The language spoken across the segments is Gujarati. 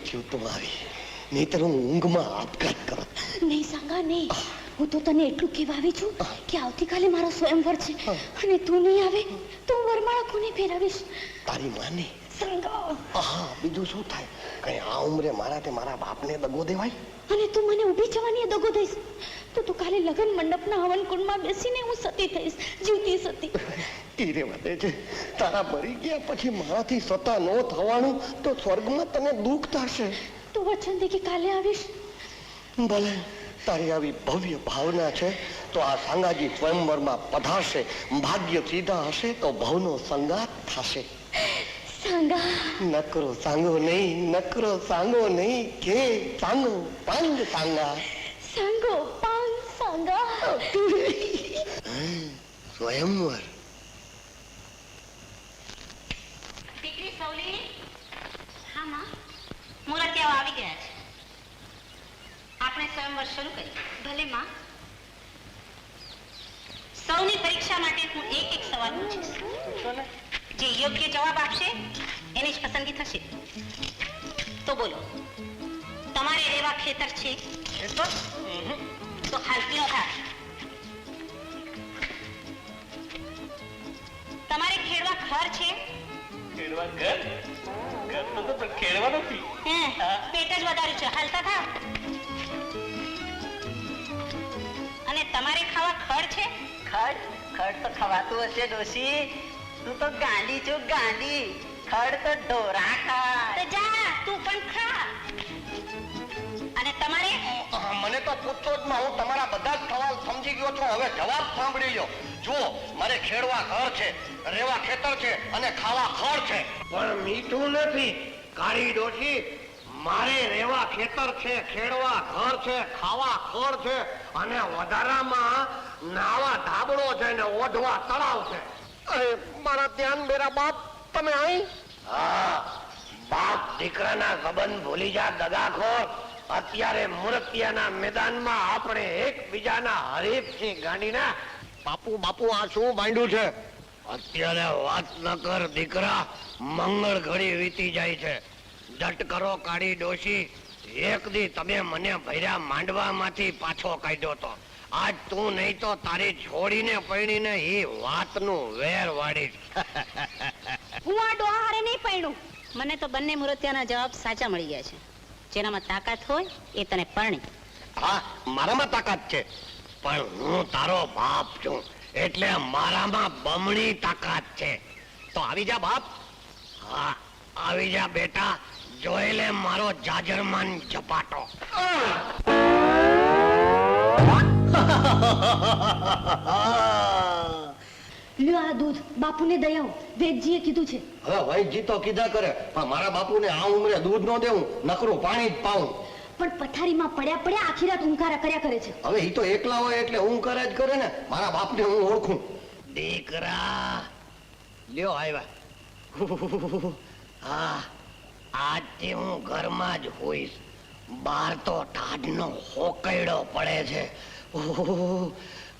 થયું તું આવી, નહીતર હું ઊંઘમાં આપઘાત કરો. નહીં સાંગા નહીં, હું તો તને એટલું કહેવા આવી છું કે આવતીકાલે મારો સ્વયંવર છે અને તું નહીં આવે તો હું વરમાળા કોને ફેરવીશ? તારી માને. સાંગા હા, બીજું શું થાય? કઈ આ ઉંમરે મારા બાપને દગો દેવાય? અને તું મને ઊભી જવાની દગો દઈશ તો તું કાલે લગ્ન મંડપના હવન કુંડમાં બેસીને હું સતી થઈશ, જીવતી સતી. તીરે વધે છે, તારા મરી ગયા પછી મારાથી સતા ન થવાનું તો સ્વર્ગમાં તને દુઃખ થશે. તું વચન દે કે કાલે આવીશ. ભલે, તારી આવી ભવ્ય ભાવના છે તો આ સાંગાજી સ્વયંવરમાં પધારશે. ભાગ્ય સીધા હશે તો ભવનો સંગાત થશે. સાંગા નકરો સાંગો નહીં, નકરો સાંગો નહીં, કે સાંગો પાંગ સાંગા. સાંગો પાંગ સાંગા. સ્વયંવર. દીકરી સૌલી. હા માં, મુરતિયાઓ આવી ગયા છે. આપણે સ્વયંવર શરૂ કરીએ. ભલે માં. સૌની પરીક્ષા માટે હું એક એક સવાલ પૂછીશ. જે યોગ્ય જવાબ આપશે એની જ પસંદગી થશે. તો બોલો, તમારે એવા ખેતર છે? તો ખાલતીઓ થાય. તમારે ખેડવા ઘર છે? ખેડવા ઘર? ઘર તો પણ ખેડવા નથી. પેટ જ વધારે છે, હાલતા થા. અને તમારે ખાવા ખડ છે? ખડ તો ખવાતું હશે ડોશી. તું તો ગાંડી છો, ગાંડી. ખડ તો ઢોરા ખાય. તો જા તું પણ ખા. અને તમારે? મને તો પૂછતો જ માં, હું તમારા બધા જ સવાલ સમજી ગયો છું. હવે જવાબ સાંભળી લો. જુઓ, મારે ખેડવા ઘર છે, રેવા ખેતર છે અને ખાવા ખડ છે. પણ મીઠું નથી કાળી ડોશી. મારે રેવા ખેતર છે, ખેડવા ઘર છે, ખાવા ખડ છે અને વધારામાં નાવા ધાબળો છે ને ઓઢવા તળાવ છે. અરે મારા ધ્યાન મેરા બાપ, તમે અહીં? હા, બાપ દીકરાના સંબંધ ભૂલી જા દગાખોર. અત્યારે મૂર્તિયાના મેદાનમાં આપણે એકબીજાના હરીફ છીએ ગાંડીના. બાપુ બાપુ, આ શું માંડ્યું છે? અત્યારે વાત ન કર દીકરા, મંગળ ઘડી વીતી જાય છે. જટ કરો કાળી ડોશી. એક દી તમે મને ભર્યા માંડવામાંથી પાછો કાઢ્યો તો. આજ તું નહીં તો તારી છોડીને પૈણીને એ વાતનું વેર વાળીશ. હું આ ડોહારે નહીં પૈણું. મને તો બંને મૂર્તિયાના જવાબ સાચા મળી ગયા છે. જેનામાં તાકાત હોય એ તને પરણી. હા, મારામાં તાકાત છે, પણ હું તારો બાપ છું એટલે મારામાં બમણી તાકાત છે. તો આવી જા બાપ. હા, આવી જા બેટા. જોઈ લે મારો જાજરમાન ઝપાટો. લ્યો આ દૂધ, બાપુને દયાઓ. વેદજીએ કીધું છે. હવે વૈદજી તો કીધા કરે, પણ મારા બાપુને આ ઉંમરે દૂધ ન દેવું, નકરું પાણી જ પાવું. પણ પથારીમાં પડ્યા પડ્યા આખી રાત ઊંઘારા કર્યા કરે છે. હવે એ તો એકલા હોય એટલે ઊંઘ કરે જ કરે ને. મારા બાપને હું ઓળખું. દીકરા લ્યો આવ્યા. હા, આજથી હું ઘરમાં જ હોઈશ. બહાર તો ટાઢનો હોકયડો પડે છે.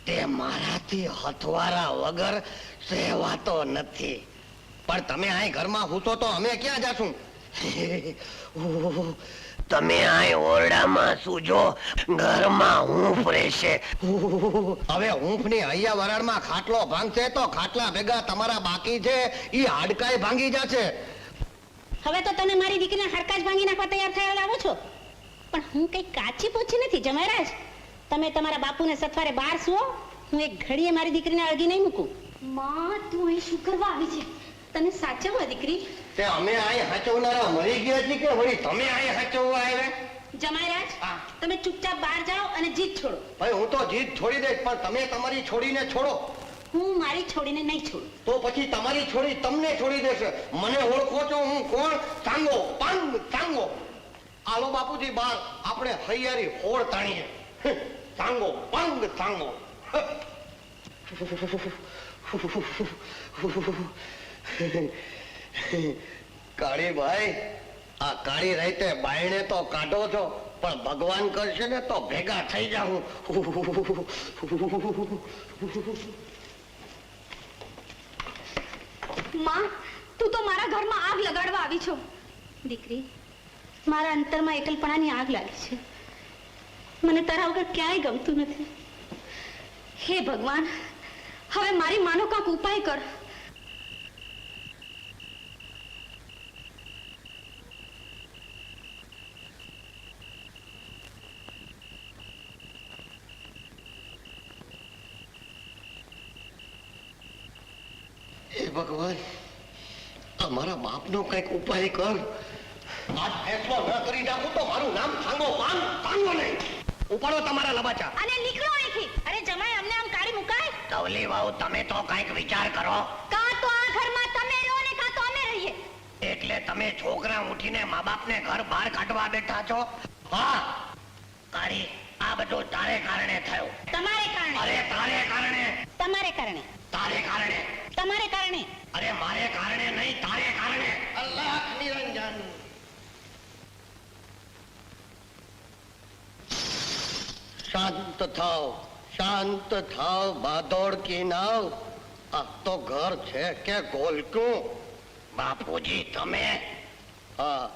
તે મારાથી હથવારા વગર સહેવાતો નથી. પણ તમે અહીં ઘરમાં હૂતો તો અમે ક્યાં જાશું? તમે અહીં ઓરડામાં સૂજો, ઘરમાં હૂંફ રહેશે. હવે હૂંફની હૈયા વરાળમાં ખાટલો ભાંગશે તો ખાટલા ભેગા તમારા બાકી છે ઈ હાડકાઈ ભાંગી જશે. હવે તો તમે મારી દીકરીને હડકા જ ભાંગી નાખવા તૈયાર થયા લાવો છો. પણ હું કઈ કાચી પૂછી નથી જમાયરાજ. તમે તમારા બાપુને સથવારે બહાર સુવો. હું એક ઘડીએ મારી દીકરીને અળગી નહીં મૂકું. માં, તું અહીં શું કરવા આવી છે? તને સાચવવા દીકરી. તે અમે અહીં હાચવનારા મરી ગયા છીએ કે વળી તમે અહીં હાચવવા આવ્યા? જમાયરાજ, તમે ચૂપચાપ બહાર જાઓ અને જીત છોડો. ભાઈ હું તો જીત છોડી દઈશ, પણ તમે તમારી છોડીને છોડો. હું મારી છોડીને નહીં છોડું. તો પછી તમારી છોડી તમને છોડી દેશે. મને ઓળખો છો હું કોણ? સાંગો પાંગ સાંગો. આલો બાપુજી બહાર, આપણે હૈયારી હોળ તાણીએ. સાંગો પાંગ સાંગો. કાળી ભાઈ, આ કાળી રાતે બાયણે તો કાઢો છો, પણ ભગવાન કરશે ને તો ભેગા થઈ જાઉં. માં, તું તો મારા ઘરમાં આગ લગાડવા આવી છો. દીકરી, મારા અંતરમાં એકલપણાની આગ લાગી છે. મને તારા વગર ક્યાંય ગમતું નથી. હે ભગવાન, હવે મારી માનો કાંક ઉપાય કર. હે ભગવાન, અમારા બાપનો કઈક ઉપાય કર. આજ ફેસલો ન કરી નાખું તો મારું નામ સાંગો પાન સાંગો નહીં. ઉપાડો તમારા લબાચા અને નીકળો અહીંથી. અરે જમાઈ, અમને આમ કાઢી મુકાય? તવલી વાવ, તમે તો કઈક વિચાર કરો. કાં તો આ ઘરમાં તમે રહો ને કાં તો અમે રહીએ. એટલે તમે છોકરા ઉઠીને મા બાપને ઘર બહાર કાઢવા બેઠા છો? હા તારી, આ બધું તારે કારણે થયું. તમારે કારણે. અરે તારે કારણે. તમારે કારણે. તારે કારણે. તમારે કારણે. અરે મારે કારણે નહીં, તારે કારણે. અલ્લાહ નિરંજન. શાંત થાવ, શાંત થાવ, બાદોડ કી નાવ. આ તો ઘર છે કે ગોલકું? બાપુજી તમે? હા,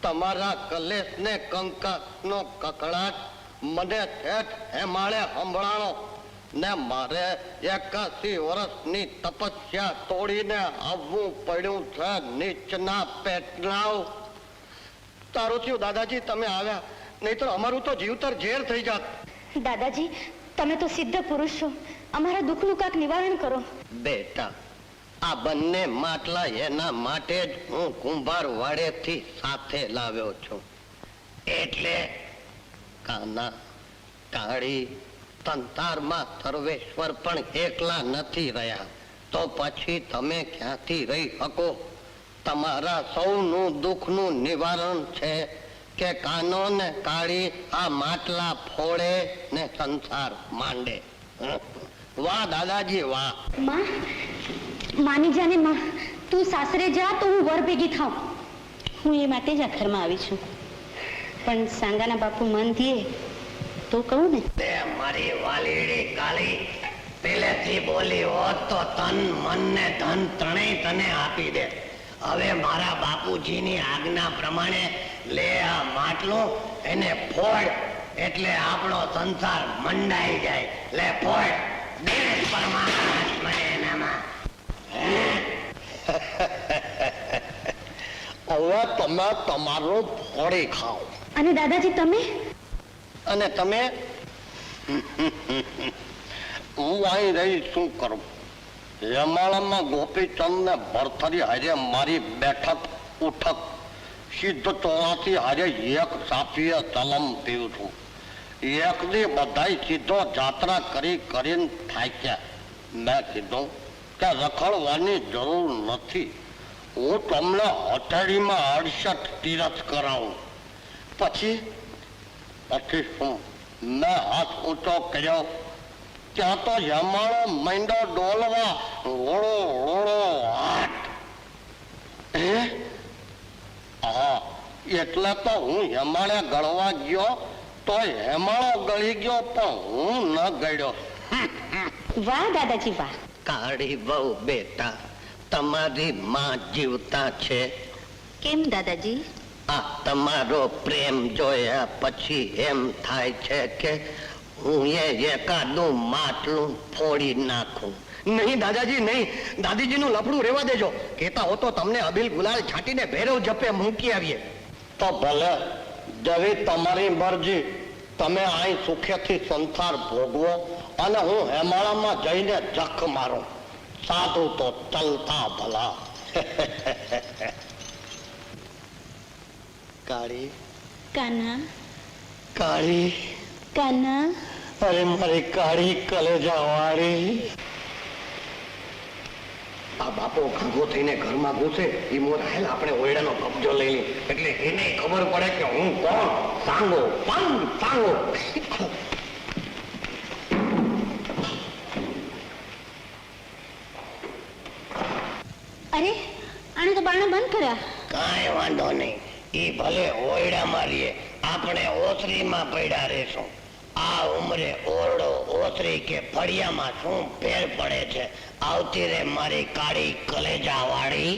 તમારા કલેશને કંકાસનો કકળાટ મને ઠેઠ હેમાળે સંભળાણો ને મારે 81 વર્ષની તપસ્યા તોડીને આવવું પડ્યું છે નીચના પેટનાવ. તારું થયું દાદાજી, તમે આવ્યા, નહીં તો અમારું તો જીવતર ઝેર થઈ જાત. દાદાજી, તમે તો સિદ્ધ પુરુષ છો, અમારા દુઃખનું કાંક નિવારણ કરો. બેટા, આ બંને માટલા એના માટે જ હું કુંભાર વાડેથી સાથે લાવ્યો છું. એટલે કાના, કાળી, સંસારમાં સર્વેશ્વર પણ એકલા નથી રહ્યા, તો પછી તમે ક્યાંથી રહી શકો? તમારા સૌનું દુઃખનું નિવારણ છે કે કાનો ને કાળી આ માટલા ફોડે ને સંસાર માંડે. વાહ દાદાજી વાહ. માં, માની જાને માં, તું સાસરે જા તો હું વર ભેગી થાઉં. હું એ માટે જ આ ઘરમાં આવી છું, પણ સાંગાના બાપુ મન દીએ તો કહું ને. તે મારી વાલીડી કાળી પહેલેથી બોલી હોત તો તન મન ને ધન ત્રણેય તને આપી દે. હવે મારા બાપુજીની આજ્ઞા પ્રમાણે લે આ માટલું, એને ફોડ, એટલે આપણો સંસાર મંડાઈ જાય. લે ફોડ. હવે તમે તમારું ફોડી ખાઓ. અને દાદાજી તમે? અને તમે? હું અહીં રહી શું કરું? યમાળામાં ગોપીચંદ ને ભરથરી હારે મારી બેઠક ઉઠક સિદ્ધ ચોરાથી હારે એક સાપીએ તલમ પીવું છું. એક દી બધાય સીધો જાત્રા કરી કરીને થાક્યા. મેં કીધું કે રખડવાની જરૂર નથી, હું તમને હથેળીમાં 68 તીરથ કરાવું. પછી શું? મેં હાથ ઊંચો કર્યો, ત્યાં તો યમાળો માંડો ડોલવા, રોડો રોડો હાથ. હા, એટલે તો હું યમાળે ગળવા ગયો તો હેમાળો ગળી ગયો, પણ હું ન ગળ્યો. વાહ દાદાજી વાહ. કાળી બહુ બેટા, તમારી માં જીવતા છે? કેમ દાદાજી? આ તમારો પ્રેમ જોયા પછી એમ થાય છે કે હું એકાદું માટલું ફોડી નાખું. નહીં દાદાજી નહીં, દાદીજીનું લફડું રહેવા દેજો. કહેતા હો તો તમને અબીલ ગુલાલ છાંટીને ભૈરવ જપે મૂકી આવીએ. તો ભલે, જેવી તમારી મરજી. તમે અહીં સુખેથી સંસાર ભોગવો અને હું હેમાળામાં જઈને જખ મારું. સાધુ તો ચલતા ભલા. કાળી, કાના, કાળી, કાના. અરે મારી કાળી કલેજા વાળી. આ બાપો ઘાઘો થઈને ઘરમાં ઘૂસે એ મોર હેલ આપણે ઓયડાનો કબજો લઈ લે, એટલે એને ખબર પડે કે હું કોણ. સાંગો પાંગ સાંગો. અરે, આને તો બારણા બંધ કર્યા. કાંઈ વાંધો નહીં, ઈ ભલે ઓયડામાં રહીએ, આપણે ઓસરીમાં પડ્યા રહેશું. આ ઉંમરે ઓરડો, ઓસરી કે ફળિયામાં શું ફેર પડે છે? આવતી રે મારી કાળી કલેજા વાળી.